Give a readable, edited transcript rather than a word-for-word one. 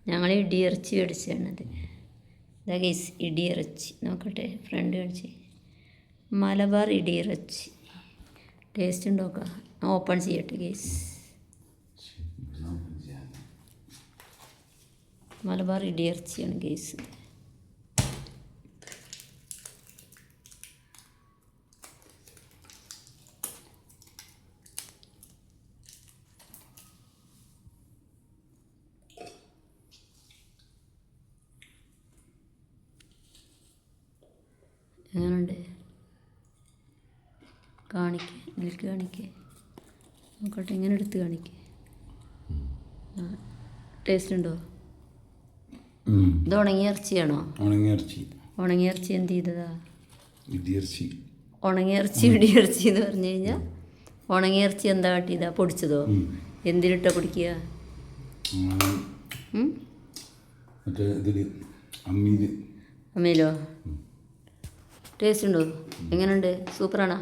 ഞങ്ങൾ ഇടിയിറച്ചി മേടിച്ചാണത്. ഇതാ ഗൈസ് ഇടിയിറച്ചി. നോക്കട്ടെ ഫ്രണ്ട് കാണിച്ച്. മലബാർ ഇടിയിറച്ചി ടേസ്റ്റ് ഉണ്ടോക്കാം. ഓപ്പൺ ചെയ്യട്ടെ ഗൈസ്. മലബാർ ഇടിയിറച്ചിയാണ് ഗൈസ്. എങ്ങനെയുണ്ട് കാണിക്കേ, ഇതിലേക്ക് കാണിക്കേ. നോക്കട്ടെ, ഇങ്ങനെ എടുത്ത് കാണിക്കേ. ടേസ്റ്റ് ഉണ്ടോ? ഇത് ഉണങ്ങിയ ഇറച്ചിയാണോ? ഉണങ്ങിയ ഇറച്ചി എന്ത് ചെയ്തതാ? ഉണങ്ങിയ ഇറച്ചി ഇടിയിറച്ചി എന്ന് പറഞ്ഞു കഴിഞ്ഞാൽ ഉണങ്ങിയ ഇറച്ചി എന്താ കാട്ടിയതാ? പൊടിച്ചതോ? എന്തിനിട്ടാ പൊടിക്കുക? അമ്മയിലോ? ടേസ്റ്റ് ഉണ്ടോ? എങ്ങനെയുണ്ട്? സൂപ്പറാണോ?